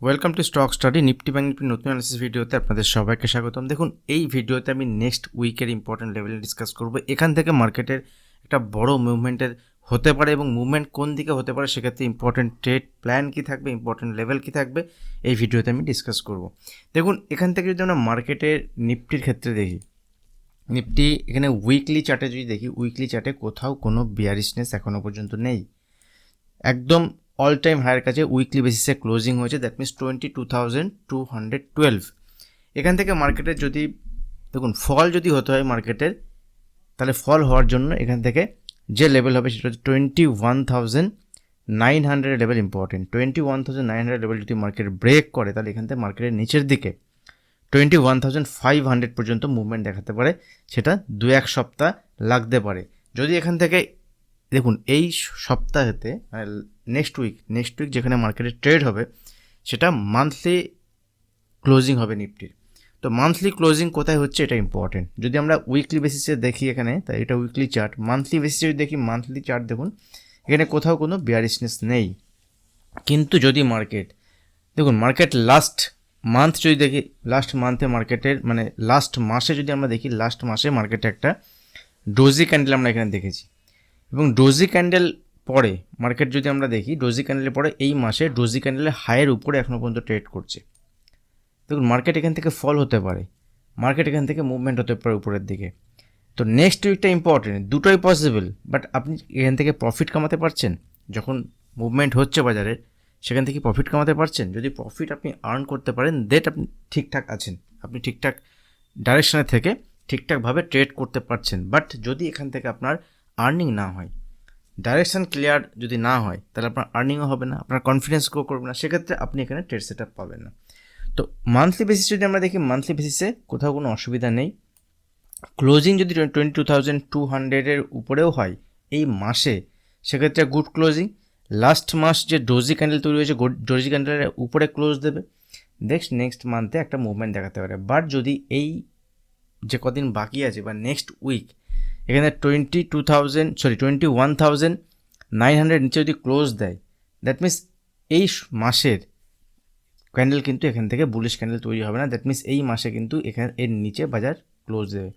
Welcome to stock study Nifty bank Nifty নতুন analysis ভিডিওতে আপনাদের সবাইকে স্বাগতম। দেখুন, এই ভিডিওতে আমি নেক্সট উইকের ইম্পর্টেন্ট লেভেল ডিসকাস করব। এখান থেকে মার্কেটের একটা বড় মুভমেন্টের হতে পারে এবং মুভমেন্ট কোন দিকে হতে পারে, সেক্ষেত্রে ইম্পর্টেন্ট ট্রেড প্ল্যান কী থাকবে, ইম্পর্টেন্ট লেভেল কী থাকবে, এই ভিডিওতে আমি ডিসকাস করব। দেখুন, এখান থেকে যদি আমরা মার্কেটের নিফটির ক্ষেত্রে দেখি, নিফটি এখানে উইকলি চার্টে যদি দেখি, উইকলি চার্টে কোথাও কোনো বিয়ারিশনেস এখনও পর্যন্ত নেই। একদম অল টাইম হায়ার কাছে উইকলি বেসিসে ক্লোজিং হয়েছে, দ্যাট মিনস 22,212। এখান থেকে মার্কেটের যদি দেখুন ফল যদি হতে হয় মার্কেটের, তাহলে ফল হওয়ার জন্য এখান থেকে যে লেভেল হবে সেটা হচ্ছে 21,900 লেভেল ইম্পর্টেন্ট। 21,900 লেভেল যদি মার্কেট ব্রেক করে, তাহলে এখান থেকে মার্কেটের নিচের দিকে 21,500 পর্যন্ত মুভমেন্ট দেখাতে পারে। সেটা 2-1 সপ্তাহ লাগতে পারে। যদি এখান থেকে দেখুন এই সপ্তাহেতে মানে নেক্সট উইক যেখানে মার্কেটে ট্রেড হবে, সেটা মান্থলি ক্লোজিং হবে নিফটির। তো মান্থলি ক্লোজিং কোথায় হচ্ছে এটা ইম্পর্টেন্ট। যদি আমরা উইকলি বেসিসে দেখি এখানে, তাই এটা উইকলি চার্ট। মান্থলি বেসিসে যদি দেখি, মান্থলি চার্ট দেখুন এখানে কোথাও কোনো বিয়ারিশনেস নেই। কিন্তু যদি মার্কেট দেখুন, মার্কেট লাস্ট মান্থ যদি দেখি, লাস্ট মান্থে মার্কেটের মানে লাস্ট মাসে যদি আমরা দেখি, লাস্ট মাসে মার্কেটে একটা ডোজি ক্যান্ডেল আমরা এখানে দেখেছি। এবং ডোজি ক্যান্ডেল পরে মার্কেট যদি আমরা দেখি, ডোজি ক্যান্ডেলের পরে এই মাসে ডোজি ক্যান্ডেলের হাইয়ের উপরে এখনও পর্যন্ত ট্রেড করছে। দেখুন, মার্কেট এখান থেকে ফল হতে পারে, মার্কেট এখান থেকে মুভমেন্ট হতে পারে উপরের দিকে। তো নেক্সট উইকটা ইম্পর্টেন্ট, দুটোই পসিবল। বাট আপনি এখান থেকে প্রফিট কামাতে পারছেন? যখন মুভমেন্ট হচ্ছে বাজারে, সেখান থেকে প্রফিট কামাতে পারছেন? যদি প্রফিট আপনি আর্ন করতে পারেন, দেট আপনি ঠিকঠাক আছেন, আপনি ঠিকঠাক ডাইরেকশানে থেকে ঠিকঠাকভাবে ট্রেড করতে পারছেন। বাট যদি এখান থেকে আপনার আর্নিং না হয়, ডাইরেকশান ক্লিয়ার যদি না হয়, তাহলে আপনার আর্নিংও হবে না, আপনার কনফিডেন্স গ্রো করবে না, সেক্ষেত্রে আপনি এখানে ট্রেড সেট আপ পাবেন না। তো মান্থলি বেসিস যদি আমরা দেখি, মান্থলি বেসিসে কোথাও কোনো অসুবিধা নেই। ক্লোজিং যদি 22,200 উপরেও হয় এই মাসে, সেক্ষেত্রে গুড ক্লোজিং। লাস্ট মাস যে ডোজি ক্যান্ডেল তৈরি হয়েছে, ডোজি ক্যান্ডেলের উপরে ক্লোজ দেবে, নেক্সট মান্থে একটা মুভমেন্ট দেখাতে পারে। বাট যদি এই যে কদিন বাকি আছে বা নেক্সট উইক এখানে 21,900 নিচে যদি ক্লোজ দেয়, দ্যাট মিনস এই মাসের ক্যান্ডেল কিন্তু এখান থেকে বুলিশ ক্যান্ডেল তৈরি হবে না। দ্যাট মিনস এই মাসে কিন্তু এখানে এর নিচে বাজার ক্লোজ দেবে।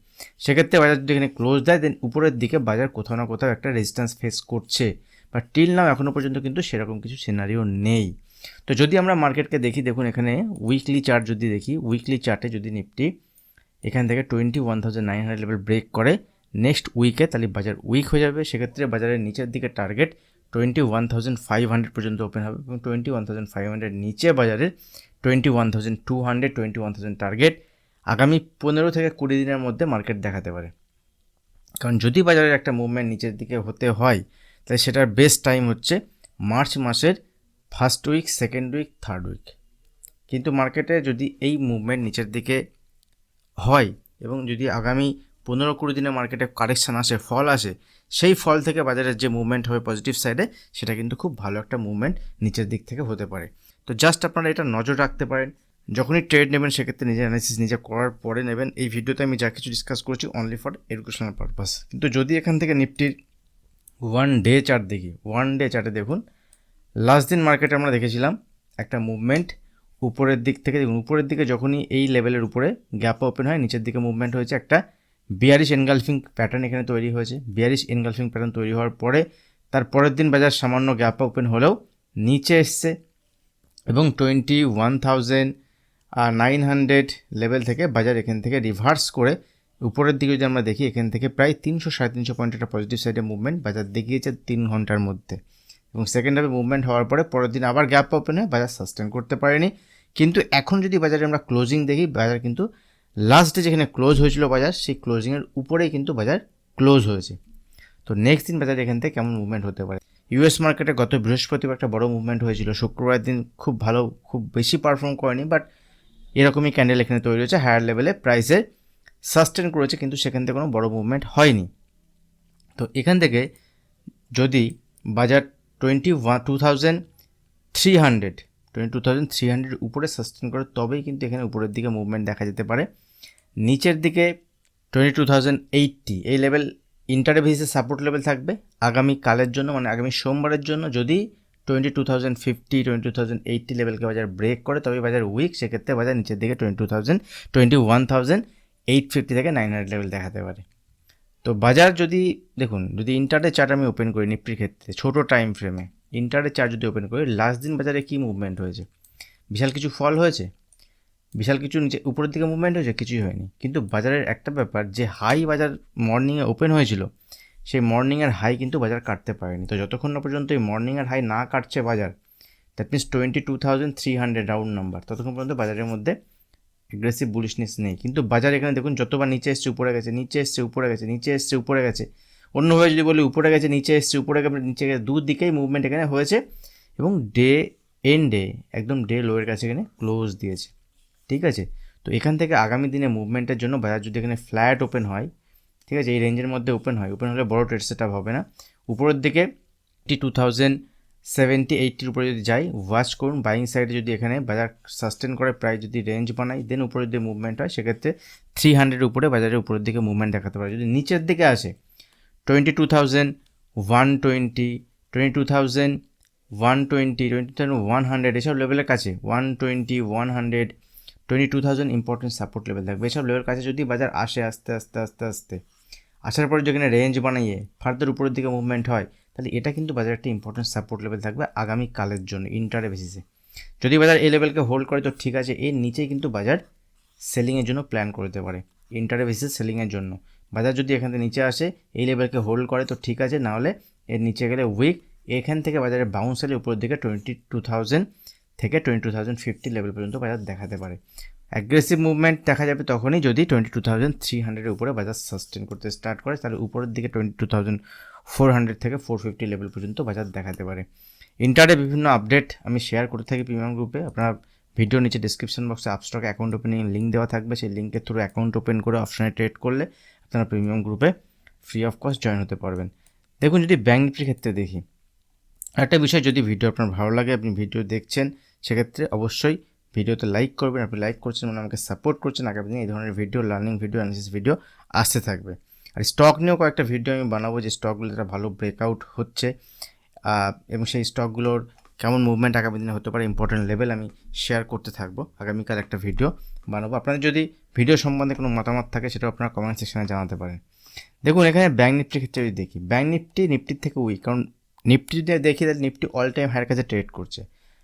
সেক্ষেত্রে বাজার যদি এখানে ক্লোজ দেয়, দেন উপরের দিকে বাজার কোথাও না কোথাও একটা রেজিস্ট্যান্স ফেস করছে। বা টিল নাও এখনও পর্যন্ত কিন্তু সেরকম কিছু সিনারিও নেই। তো যদি আমরা মার্কেটকে দেখি, দেখুন এখানে উইকলি চার্ট যদি দেখি, উইকলি চার্টে যদি নিফটি এখান থেকে 21,900 লেভেল ব্রেক করে নেক্সট উইকে, তাহলে বাজার উইক হয়ে যাবে। সেক্ষেত্রে বাজারের নিচের দিকে টার্গেট 21,500 পর্যন্ত ওপেন হবে এবং 21,500 নিচে বাজারের 21,200, 21,000 টার্গেট আগামী 15 থেকে 20 দিনের মধ্যে মার্কেট দেখাতে পারে। কারণ যদি বাজারের একটা মুভমেন্ট নিচের দিকে হতে হয়, তাহলে সেটার বেস্ট টাইম হচ্ছে মার্চ মাসের first week, second week, third week. কিন্তু মার্কেটে যদি এই মুভমেন্ট নিচের দিকে হয় এবং যদি আগামী 15-20 দিনে মার্কেটে কারেকশান আসে, ফল আসে, সেই ফল থেকে বাজারের যে মুভমেন্ট হবে পজিটিভ সাইডে, সেটা কিন্তু খুব ভালো একটা মুভমেন্ট নিচের দিক থেকে হতে পারে। তো জাস্ট আপনারা এটা নজর রাখতে পারেন। যখনই ট্রেড নেবেন, সেক্ষেত্রে নিজের অ্যানালিসিস নিজে করার পরে নেবেন। এই ভিডিওতে আমি যা কিছু ডিসকাস করেছি অনলি ফর এডুকেশনাল পারপাস। কিন্তু যদি এখান থেকে নিফটির ওয়ান ডে চার্ট দেখি, ওয়ান ডে চার্টে দেখুন লাস্ট দিন মার্কেটে আমরা দেখেছিলাম একটা মুভমেন্ট উপরের দিক থেকে। দেখুন উপরের দিকে যখনই এই লেভেলের উপরে গ্যাপ ওপেন হয়, নিচের দিকে মুভমেন্ট হয়েছে, একটা বিয়ারিশ এনগালফিং প্যাটার্ন এখানে তৈরি হয়েছে। বিয়ারিশ এনগালফিং প্যাটার্ন তৈরি হওয়ার পরে তার পরের দিন বাজার সামান্য গ্যাপ ওপেন হলেও নিচে এসছে এবং 21,900 লেভেল থেকে বাজার এখান থেকে রিভার্স করে উপরের দিকে যদি আমরা দেখি, এখান থেকে প্রায় 300-350 পয়েন্ট একটা পজিটিভ সাইডে মুভমেন্ট বাজার দেখিয়েছে 3 ঘন্টার মধ্যে। এবং সেকেন্ড হাফে মুভমেন্ট হওয়ার পরে পরের দিন আবার গ্যাপ ওপেন হয়ে বাজার সাস্টেন করতে পারেনি। কিন্তু এখন যদি বাজারে আমরা ক্লোজিং দেখি, বাজার কিন্তু লাস্ট ডে যেখানে ক্লোজ হয়েছিল বাজার, সেই ক্লোজিংয়ের উপরেই কিন্তু বাজার ক্লোজ হয়েছে। তো নেক্সট দিন বাজার এখান থেকে কেমন মুভমেন্ট হতে পারে? ইউএস মার্কেটে গত বৃহস্পতিবার একটা বড় মুভমেন্ট হয়েছিল, শুক্রবার দিন খুব ভালো, খুব বেশি পারফর্ম করেনি, বাট এরকমই ক্যান্ডেল এখানে তৈরি হয়েছে, হায়ার লেভেলে প্রাইসে সাস্টেন করেছে, কিন্তু সেখান থেকে কোনো বড় মুভমেন্ট হয়নি। তো এখান থেকে যদি বাজার 22,300 উপরে সাস্টেন করে, তবেই কিন্তু এখানে উপরের দিকে মুভমেন্ট দেখা যেতে পারে। নিচের দিকে 22,080 এই লেভেল ইন্টারডে বেসিসে সাপোর্ট লেভেল থাকবে আগামী কালের জন্য, মানে আগামী সোমবারের জন্য। যদি 22,050 22,080 লেভেলকে বাজার ব্রেক করে তবে বাজার উইক, সেক্ষেত্রে বাজার নিচের দিকে 21,850 থেকে 900 লেভেল দেখাতে পারে। তো বাজার যদি দেখুন, যদি ইন্টারডে চার্ট আমি ওপেন করি নিফটির ক্ষেত্রে ছোটো টাইম ফ্রেমে ইন্টারডে চার্ট যদি ওপেন করি, লাস্ট দিন বাজারে কী মুভমেন্ট হয়েছে? বিশাল কিছু ফল হয়েছে? বিশাল কিছু নিচে উপরের দিকে মুভমেন্ট হয়েছে? কিছুই হয়নি। কিন্তু বাজারের একটা ব্যাপার, যে হাই বাজার মর্নিংয়ে ওপেন হয়েছিল, সেই মর্নিংয়ের হাই কিন্তু বাজার কাটতে পারেনি। তো যতক্ষণ না পর্যন্ত এই মর্নিংয়ের হাই না কাটছে বাজার, দ্যাট মিনস 22,300 রাউন্ড নাম্বার, ততক্ষণ পর্যন্ত বাজারের মধ্যে অ্যাগ্রেসিভ বুলিশনেস নেই। কিন্তু বাজার এখানে দেখুন যতবার নিচে এসছে উপরে গেছে, নিচে এসছে উপরে গেছে, নিচে এসছে উপরে গেছে, অন্যভাবে যদি বলি উপরে গেছে নিচে এসছে উপরে গেছে নিচে গেছে, দুদিকেই মুভমেন্ট এখানে হয়েছে এবং ডে এন্ডে একদম ডে লোয়ের কাছে এখানে ক্লোজ দিয়েছে। ঠিক আছে, তো এখান থেকে আগামী দিনে মুভমেন্টের জন্য বাজার যদি এখানে ফ্ল্যাট ওপেন হয়, ঠিক আছে, এই রেঞ্জের মধ্যে ওপেন হয়, ওপেন হলে বড় ট্রেড সেটআপ হবে না। উপরের দিকে 22,070-80 উপরে যদি যাই, ওয়াচ করুন বাইং সাইডে যদি এখানে বাজার সাস্টেন করে প্রায় যদি রেঞ্জ বানায়, দেন উপরের দিকে মুভমেন্ট হয়, সেক্ষেত্রে 300 উপরে বাজারের উপরের দিকে মুভমেন্ট দেখাতে পারে। যদি নিচের দিকে আসে 22,120 22,120 22,100 এসব লেভেলের কাছে 120 100 22,000 ইম্পর্টেন্ট সাপোর্ট লেভেল থাকবে। এসব লেভেল কাছে যদি বাজার আসে আস্তে আস্তে আস্তে আস্তে আসার পরে যেখানে রেঞ্জ বানাইয়ে ফার্দার উপরের দিকে মুভমেন্ট হয়, তাহলে এটা কিন্তু বাজার একটা ইম্পর্টেন্ট সাপোর্ট লেভেল থাকবে আগামী কালের জন্য ইন্টারে বেসিসে। যদি বাজার এই লেভেলকে হোল্ড করে তো ঠিক আছে, এর নিচে কিন্তু বাজার সেলিংয়ের জন্য প্ল্যান করতে পারে। ইন্টারে বেসিসে সেলিংয়ের জন্য বাজার যদি এখান থেকে নিচে আসে এই লেভেলকে হোল্ড করে তো ঠিক আছে, নাহলে এর নিচে গেলে উইক, এখান থেকে বাজারের বাউন্স হলে উপরের দিকে 22,000 থেকে 22,050 লেভেল পর্যন্ত বাজার দেখাতে পারে। অ্যাগ্রেসিভ মুভমেন্ট দেখা যাবে তখনই যদি 22,300 উপরে বাজার সাস্টেন করতে স্টার্ট করে, তাহলে উপরের দিকে 22,400 থেকে 450 লেভেল পর্যন্ত বাজার দেখাতে পারে। ইন্টারে বিভিন্ন আপডেট আমি শেয়ার করতে থাকি প্রিমিয়াম গ্রুপে। আপনার ভিডিও নিচে ডিসক্রিপশন বক্সে আপস্টক অ্যাকাউন্ট ওপেনিং লিঙ্ক দেওয়া থাকবে, সেই লিঙ্কের থ্রু অ্যাকাউন্ট ওপেন করে অপশনে ট্রেড করলে আপনারা প্রিমিয়াম গ্রুপে ফ্রি অফ কস্ট জয়েন হতে পারবেন। দেখুন, যদি ব্যাঙ্ক নিফটির ক্ষেত্রে দেখি একটা বিষয়, যদি ভিডিও আপনার ভালো লাগে, আপনি ভিডিও দেখছেন, সেক্ষেত্রে অবশ্যই ভিডিওতে লাইক করবেন। আপনি লাইক করছেন মানে আমাকে সাপোর্ট করছেন, আগামী দিনে এই ধরনের video, learning video, analysis video আসতে থাকবে। আর স্টক নিয়েও কয়েকটা ভিডিও আমি বানাবো, যে স্টকগুলো যেটা ভালো ব্রেকআউট হচ্ছে এবং সেই স্টকগুলোর কেমন মুভমেন্ট আগামী দিনে হতে পারে, ইম্পর্টেন্ট লেভেল আমি শেয়ার করতে থাকবো। আগামীকাল একটা ভিডিও বানাবো। আপনাদের যদি ভিডিও সম্বন্ধে কোনো মতামত থাকে সেটাও আপনারা কমেন্ট সেকশনে জানাতে পারেন। দেখুন, এখানে ব্যাঙ্ক নিফটির ক্ষেত্রে যদি দেখি, ব্যাঙ্ক নিফটির থেকে উইক, কারণ নিফটি যদি দেখি তাহলে নিফটি অল টাইম হায়ার কাছে ট্রেড করছে,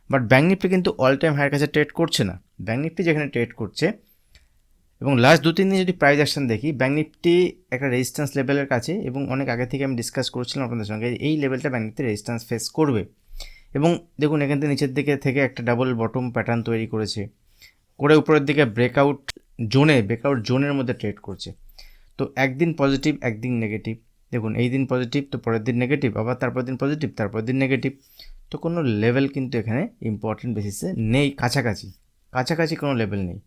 বাট ব্যাঙ্ক নিফটি কিন্তু অল টাইম হায়ার কাছে ট্রেড করছে না। ব্যাঙ্ক নিফটি যেখানে ট্রেড করছে এবং লাস্ট 2-3 দিন যদি প্রাইস অ্যাকশন দেখি, ব্যাঙ্ক নিফটি একটা রেজিস্ট্যান্স লেভেলের কাছে, এবং অনেক আগে থেকে আমি ডিসকাস করছিলাম আপনাদের সঙ্গে এই লেভেলটা ব্যাঙ্ক নিফটি রেজিস্ট্যান্স ফেস করবে। এবং দেখুন, এখান থেকে নিচের দিকে থেকে একটা ডাবল বটম প্যাটার্ন তৈরি করেছে, করে উপরের দিকে ব্রেকআউট জোনের মধ্যে ট্রেড করছে। তো একদিন পজিটিভ একদিন নেগেটিভ, দেখুন এই দিন পজিটিভ তো পরের দিন নেগেটিভ, আবার তারপর দিন পজিটিভ তারপর দিন নেগেটিভ। তো কোনো লেভেল কিন্তু এখানে ইম্পর্টেন্ট বেসিসে নেই, কাছাকাছি কোনো লেভেল নেই।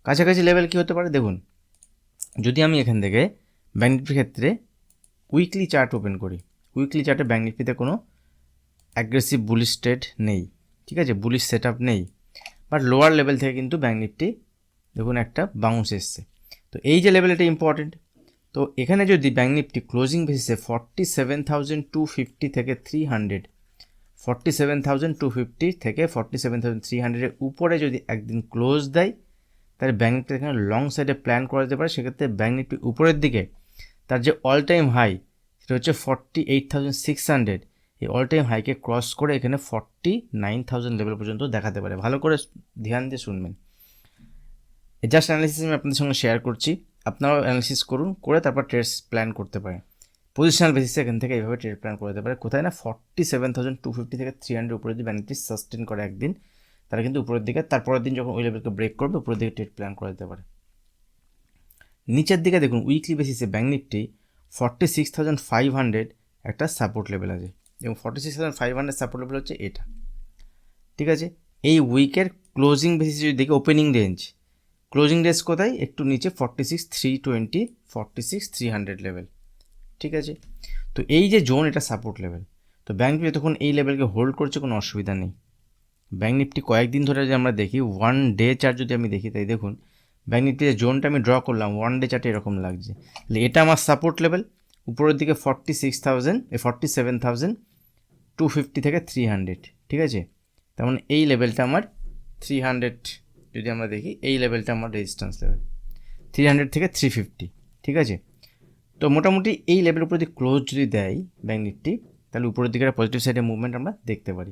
কাছাকাছি লেভেল কী হতে পারে দেখুন, যদি আমি এখান থেকে ব্যাঙ্ক নিফটির ক্ষেত্রে উইকলি চার্ট ওপেন করি, উইকলি চার্টে ব্যাঙ্ক নিফটিতে কোনো অ্যাগ্রেসিভ বুলিশ ট্রেড নেই, ঠিক আছে, বুলিশ সেট আপ নেই, বাট লোয়ার লেভেল থেকে কিন্তু ব্যাঙ্ক নিফটি দেখুন একটা বাউন্স এসছে। তো এই যে লেভেল, এটা ইম্পর্টেন্ট। তো এখানে যদি ব্যাঙ্ক নিফটি ক্লোজিং বেসিসে 47,250 থেকে 300, 47,250 থেকে 47,300 উপরে যদি একদিন ক্লোজ দেয়, তাহলে ব্যাঙ্ক নিফটি এখানে লং সাইডে প্ল্যান করা যেতে পারে। সেক্ষেত্রে ব্যাঙ্ক নিফটি উপরের দিকে তার যে অল টাইম হাই সেটা হচ্ছে 48,600, এই অল টাইম হাইকে ক্রস করে এখানে 49,000 লেভেল পর্যন্ত দেখাতে পারে। ভালো করে ধ্যান দিয়ে শুনবেন, জাস্ট অ্যানালিসিস আমি আপনাদের সঙ্গে শেয়ার করছি, আপনারাও অ্যানালিসিস করুন, করে তারপর ট্রেড প্ল্যান করতে পারেন। পজিশনাল বেসিসে এখান থেকে এইভাবে ট্রেড প্ল্যান করতে পারে। কোথায় না 47,250 থেকে 300 উপরে যদি ব্যাঙ্ক নিফটি সাস্টেন করে একদিন, তারা কিন্তু উপরের দিকে তারপরের দিন যখন ওই লেভেলকে ব্রেক করবে উপরের দিকে ট্রেড প্ল্যান করে দিতে পারে। নিচের দিকে দেখুন, উইকলি বেসিসে ব্যাঙ্ক নিফটি 46,500 একটা সাপোর্ট লেভেল আছে, এবং 46,500 সাপোর্ট লেভেল হচ্ছে এটা, ঠিক আছে। এই উইকের ক্লোজিং বেসিসে যদি দেখি ওপেনিং রেঞ্জ কোথায়, একটু নিচে 46,320 46,300 লেভেল, ঠিক আছে। তো এই যে জোন, এটা সাপোর্ট লেভেল। তো ব্যাঙ্ক নিফটি তখন এই লেভেলকে হোল্ড করছে, কোনো অসুবিধা নেই। ব্যাঙ্ক নিফটি কয়েকদিন ধরে যদি আমরা দেখি, ওয়ান ডে চার্ট যদি আমি দেখি, তাই দেখুন ব্যাঙ্ক নিফটি যে জোনটা আমি ড্র করলাম ওয়ান ডে চার্টে এরকম লাগছে। তাহলে এটা আমার সাপোর্ট লেভেল, উপরের দিকে 47,000 250 থেকে 300, ঠিক আছে? তার মানে এই লেভেলটা আমার 300, যদি আমরা দেখি এই লেভেলটা আমার রেজিস্ট্যান্স লেভেল 300 থেকে 350, ঠিক আছে? তো মোটামুটি এই লেভেলের উপর যদি ক্লোজ যদি দেয় ব্যাঙ্ক নিফটি, তাহলে উপরের দিকে একটা পজিটিভ সাইডের মুভমেন্ট আমরা দেখতে পারি।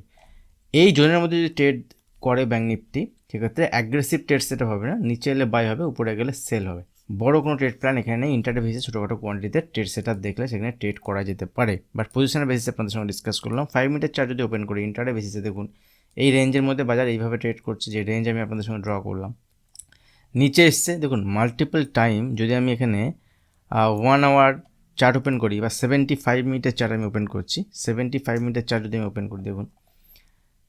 এই জোনের মধ্যে যদি ট্রেড করে ব্যাঙ্ক নিফটি, সেক্ষেত্রে অ্যাগ্রেসিভ ট্রেড সেটা হবে না, নিচে এলে বাই হবে, উপরে গেলে সেল হবে। বড় কোনো ট্রেড প্ল্যান এখানে নেই, ইন্টারডে বেসিসে ছোটোখাটো কোয়ান্টিটিতে ট্রেড সেট আপ দেখলে সেখানে ট্রেড করা যেতে পারে, বাট পজিশনের বেসিসে আপনাদের সঙ্গে ডিসকাস করলাম। 5 মিনিটের চার্ট যদি ওপেন করি ইন্টারডে বেসিসে, দেখুন এই রেঞ্জের মধ্যে বাজার এইভাবে ট্রেড করছে, যে রেঞ্জ আমি আপনাদের সঙ্গে ড্র করলাম, নিচে এসছে। দেখুন মাল্টিপল টাইম যদি আমি এখানে 1 আওয়ার চার্ট ওপেন করি বা 75 মিনিটের চার্ট আমি ওপেন করছি, 75 মিনিটের চার্ট যদি আমি ওপেন করি, দেখুন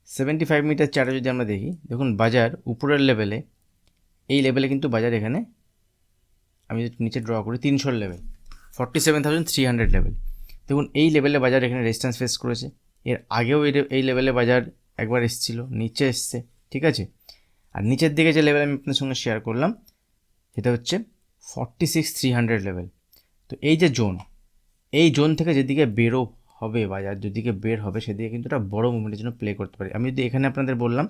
75 মিনিটের চার্টে যদি আমরা দেখি, দেখুন বাজার উপরের লেভেলে, এই লেভেলে কিন্তু বাজার এখানে আমি যদি নিচে ড্র করি 300 লেভেল, 47,300 লেভেল, দেখুন এই লেভেলে বাজার এখানে রেজিস্ট্যান্স ফেস করেছে। এর আগেও এই লেভেলে বাজার একবার এসেছিল, নিচে এসছে, ঠিক আছে? আর নিচের দিকে যে লেভেল আমি আপনার সঙ্গে শেয়ার করলাম সেটা হচ্ছে 46,300 লেভেল। তো এই যে জোন, এই জোন থেকে যেদিকে বেরো হবে বাজার, যেদিকে বের হবে সেদিকে কিন্তু একটা বড় মুভমেন্টের জন্য প্লে করতে পারি। আমি যদি এখানে আপনাদের বললাম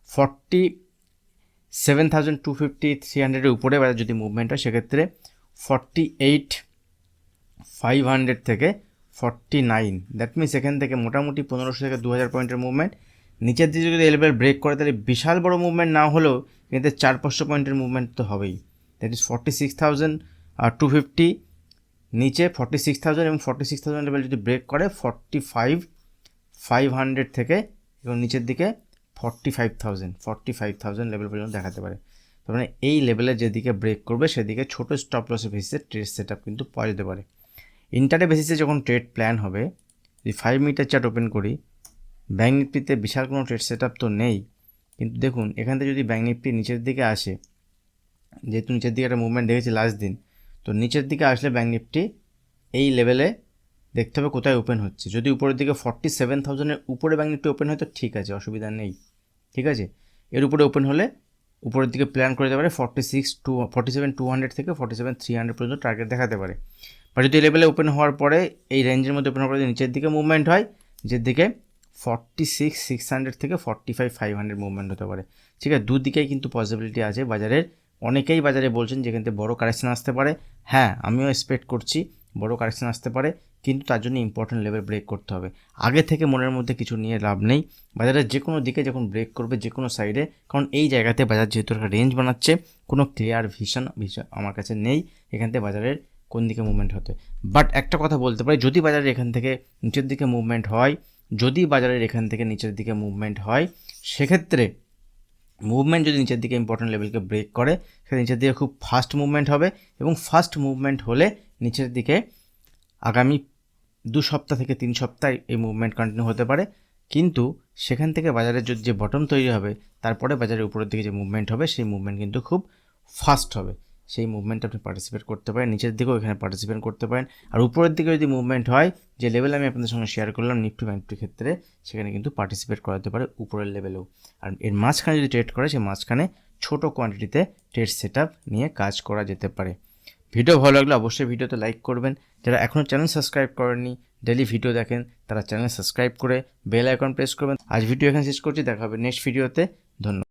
47,250 300-এর উপরে বাজার যদি মুভমেন্ট হয়, সেক্ষেত্রে 48,500 থেকে 49, দ্যাট মিনস এখান থেকে মোটামুটি 1500 থেকে 2000 পয়েন্টের মুভমেন্ট। নিচের দিকে যদি এই লেভেল ব্রেক করে তাহলে বিশাল বড় মুভমেন্ট না হলেও কিন্তু 400-500 পয়েন্টের মুভমেন্ট তো হবেই। দ্যাট ইজ 46,250 নিচে 46,000 এবং 46,000 লেভেল যদি ব্রেক করে 45,500 থেকে এবং নিচের দিকে 45,000 লেভেল পর্যন্ত দেখাতে পারে। তার মানে এই লেভেলে যেদিকে ব্রেক করবে সেদিকে ছোটো স্টপ লসের বেসিসে ট্রেড সেট আপ কিন্তু পাওয়া যেতে পারে। ইন্টারডে বেসিসে যখন ট্রেড প্ল্যান হবে, যদি 5 মিনিটের চার্ট ওপেন করি, ব্যাঙ্ক নিফটিতে বিশাল কোনো ট্রেড সেট আপ তো নেই, কিন্তু দেখুন এখান থেকে যদি ব্যাঙ্ক নিফটি নিচের দিকে আসে, যেহেতু নিচের দিকে একটা মুভমেন্ট দেখেছি লাস্ট দিন, তো নিচের দিকে আসলে ব্যাঙ্ক নিফটি এই লেভেলে দেখতে হবে কোথায় ওপেন হচ্ছে। যদি উপরের দিকে 47,000-এর উপরে ব্যাঙ্ক নিফটি ওপেন হয় তো ঠিক আছে, অসুবিধা নেই, ঠিক আছে? এর উপরে ওপেন হলে উপরের দিকে প্ল্যান করে দিতে পারে 47,200 থেকে 47,300 পর্যন্ত টার্গেট দেখাতে পারে। বা যদি এই লেভেলে ওপেন হওয়ার পরে এই রেঞ্জের মধ্যে ওপেন হওয়ার পরে নিচের দিকে মুভমেন্ট হয়, নিচের দিকে 46,600 থেকে 45,500 মুভমেন্ট হতে পারে, ঠিক আছে? দুদিকেই কিন্তু পসিবিলিটি আছে বাজারের। অনেকেই বাজারে বলছেন যেখান থেকে বড়ো কারেকশন আসতে পারে, হ্যাঁ আমিও এক্সপেক্ট করছি বড়ো কারেকশন আসতে পারে, কিন্তু তার জন্য ইম্পর্টেন্ট লেভেল ব্রেক করতে হবে। আগে থেকে মনের মধ্যে কিছু নিয়ে লাভ নেই, বাজারের যে কোনো দিকে যখন ব্রেক করবে যে কোনো সাইডে, কারণ এই জায়গাতে বাজার যেহেতু একটা রেঞ্জ বানাচ্ছে, কোনো ক্লিয়ার ভিশন আমার কাছে নেই এখান থেকে বাজারের কোন দিকে মুভমেন্ট হতে। বাট একটা কথা বলতে পারি, যদি বাজারের এখান থেকে নিচের দিকে মুভমেন্ট হয়, যদি বাজারের এখান থেকে নিচের দিকে মুভমেন্ট হয়, সেক্ষেত্রে মুভমেন্ট যদি নিচের দিকে ইম্পর্টেন্ট লেভেলকে ব্রেক করে, সেটা নিচের দিকে খুব ফাস্ট মুভমেন্ট হবে, এবং ফাস্ট মুভমেন্ট হলে নিচের দিকে আগামী 2 সপ্তাহ থেকে 3 সপ্তাহ এই মুভমেন্ট কন্টিনিউ হতে পারে। কিন্তু সেখান থেকে বাজারের যদি যে বটম তৈরি হবে, তারপরে বাজারের উপরের দিকে যে মুভমেন্ট হবে সেই মুভমেন্ট কিন্তু খুব ফাস্ট হবে। সেই মুভমেন্টে আপনি পার্টিসিপেট করতে পারেন, নিচের দিকেও এখানে পার্টিসিপেট করতে পারেন। আর উপরের দিকে যদি মুভমেন্ট হয়, যে লেভেল আমি আপনাদের সঙ্গে শেয়ার করলাম নিফটি ব্যাঙ্কটির ক্ষেত্রে, সেখানে কিন্তু পার্টিসিপেট করাতে পারে উপরের লেভেলেও। আর এর মাঝখানে যদি ট্রেড করে, সেই মাঝখানে ছোটো কোয়ান্টিটিতে ট্রেড সেট আপ নিয়ে কাজ করা যেতে পারে। ভিডিও ভালো লাগলে অবশ্যই ভিডিওতে লাইক করবেন। যারা এখনও চ্যানেল সাবস্ক্রাইব করেননি, ডেলি ভিডিও দেখেন, তারা চ্যানেল সাবস্ক্রাইব করে বেল আইকন প্রেস করবেন। আজ ভিডিও এখানে শেষ করছি, দেখা হবে নেক্সট ভিডিওতে। ধন্যবাদ।